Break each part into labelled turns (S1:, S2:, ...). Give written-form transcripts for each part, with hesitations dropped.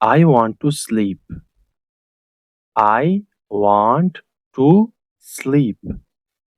S1: I want to sleep. I want to sleep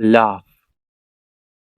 S1: Laugh.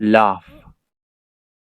S1: Laugh.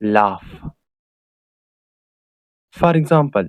S1: Laugh. For example,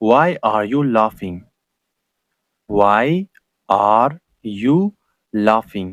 S1: Why are you laughing? Why are you laughing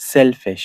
S1: Selfish.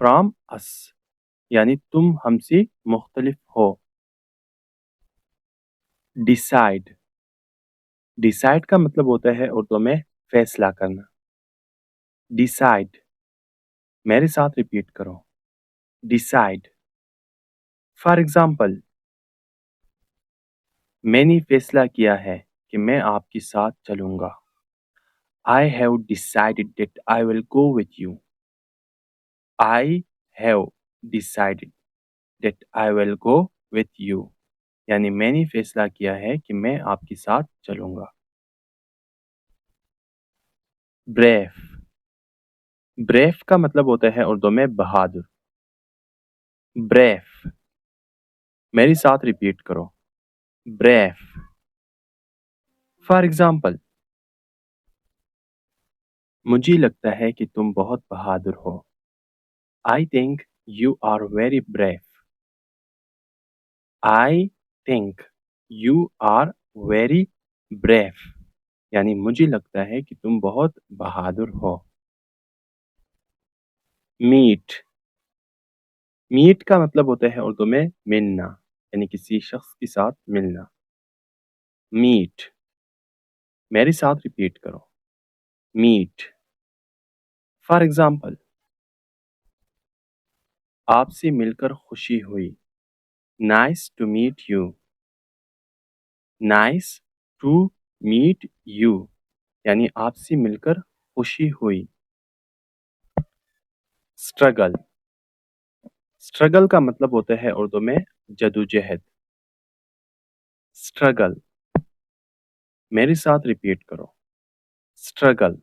S1: From اس یعنی تم ہم سے مختلف ہو. Decide decide کا مطلب ہوتا ہے اردو میں فیصلہ کرنا. ڈیسائڈ میرے ساتھ ریپیٹ کرو. ڈیسائڈ. فار ایگزامپل میں نے فیصلہ کیا ہے کہ میں آپ کے ساتھ چلوں گا. I have decided that I will go with you. I have decided that I will go with you. یعنی میں نے فیصلہ کیا ہے کہ میں آپ کے ساتھ چلوں گا. بریف بریف کا مطلب ہوتا ہے اردو میں بہادر. بریف میرے ساتھ ریپیٹ کرو. بریف. فار ایگزامپل مجھے لگتا ہے کہ تم بہت بہادر ہو. I think you are very brave. I think you are very brave. یعنی مجھے لگتا ہے کہ تم بہت بہادر ہو. میٹ میٹ کا مطلب ہوتا ہے اردو میں ملنا یعنی کسی شخص کے ساتھ ملنا. میٹ میرے ساتھ ریپیٹ کرو. میٹ. فار ایگزامپل آپ سے مل کر خوشی ہوئی. Nice to meet you. Nice to meet you یعنی آپ سے مل کر خوشی ہوئی. اسٹرگل اسٹرگل کا مطلب ہوتا ہے اردو میں جدوجہد. اسٹرگل میرے ساتھ ریپیٹ کرو. اسٹرگل.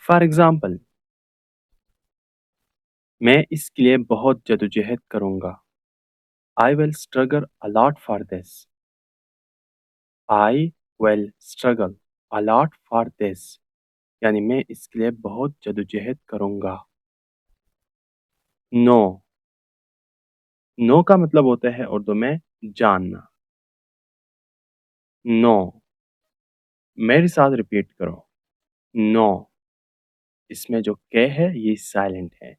S1: فار ایگزامپل میں اس کے لیے بہت جدوجہد کروں گا. I will struggle a lot for this. I will struggle a lot for this. یعنی میں اس کے لیے بہت جدوجہد کروں گا. نو نو کا مطلب ہوتا ہے اردو میں جاننا. نو میرے ساتھ ریپیٹ کرو. نو. اس میں جو کہ ہے یہ سائلنٹ ہے.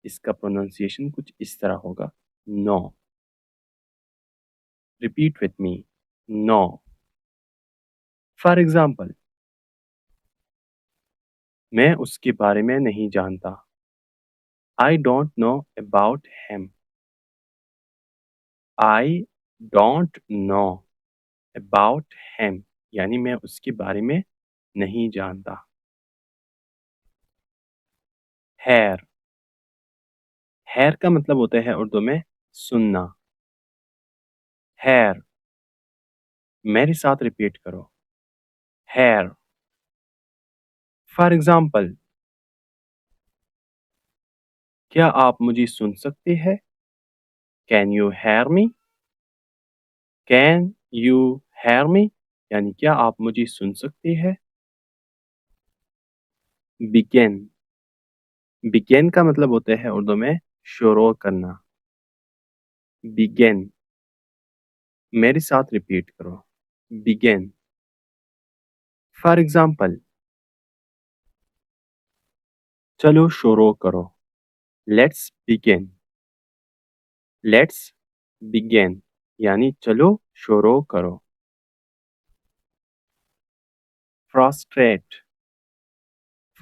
S1: اس کا پروننسیشن کچھ اس طرح ہوگا. No. Repeat with me. No. For example میں اس کے بارے میں نہیں جانتا. I don't know about him. I don't know about him. یعنی میں اس کے بارے میں نہیں جانتا. ہیر ہیر کا مطلب ہوتا ہے اردو میں سننا. ہیر میرے ساتھ ریپیٹ کرو. ہیر. فار ایگزامپل کیا آپ مجھے سن سکتے ہیں؟ Can you hear me? Can you hear me? یعنی کیا آپ مجھے سن سکتے ہیں؟ begin begin کا مطلب ہوتا ہے اردو میں شروع کرنا. begin میرے ساتھ ریپیٹ کرو. begin. فار ایگزامپل چلو شروع کرو. Let's begin. لیٹس begin یعنی چلو شروع کرو. فراسٹریٹ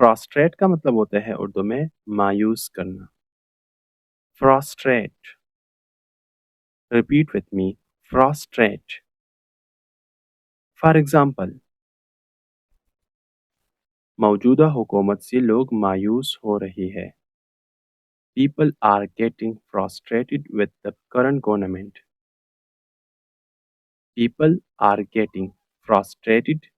S1: فراسٹریٹ کا مطلب ہوتا ہے اردو میں مایوس کرنا. Frustrate. Repeat with me. Frustrate. For example موجودہ حکومت سے لوگ مایوس ہو رہے ہیں. People are getting frustrated with the current government. People are getting frustrated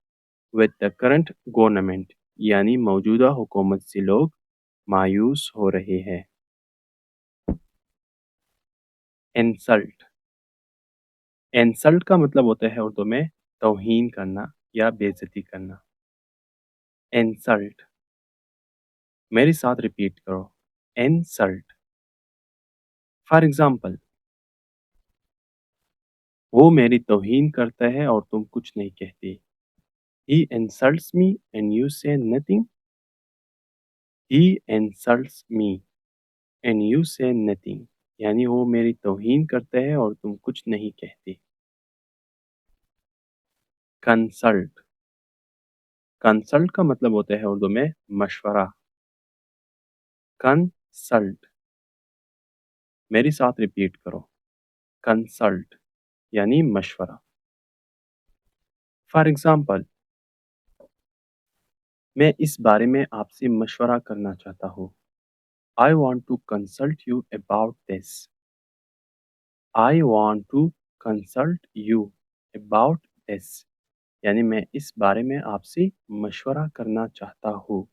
S1: with the current government. یعنی موجودہ حکومت سے لوگ مایوس ہو رہے ہیں. انسلٹ انسلٹ کا مطلب ہوتا ہے اردو میں توہین کرنا یا بے عزتی کرنا. انسلٹ میرے ساتھ ریپیٹ کرو. انسلٹ. فار ایگزامپل وہ میری توہین کرتا ہے اور تم کچھ نہیں کہتے. He insults me and you say nothing. He insults me and you say nothing. یعنی وہ میری توہین کرتے ہیں اور تم کچھ نہیں کہتے. کنسلٹ. کنسلٹ کا مطلب ہوتا ہے اردو میں مشورہ. کنسلٹ. میری ساتھ ریپیٹ کرو. کنسلٹ یعنی مشورہ. فار ایگزامپل، میں اس بارے میں آپ سے مشورہ کرنا چاہتا ہوں. I want to consult you about this. I want to consult you about this. یعنی میں اس بارے میں آپ سے مشورہ کرنا چاہتا ہوں.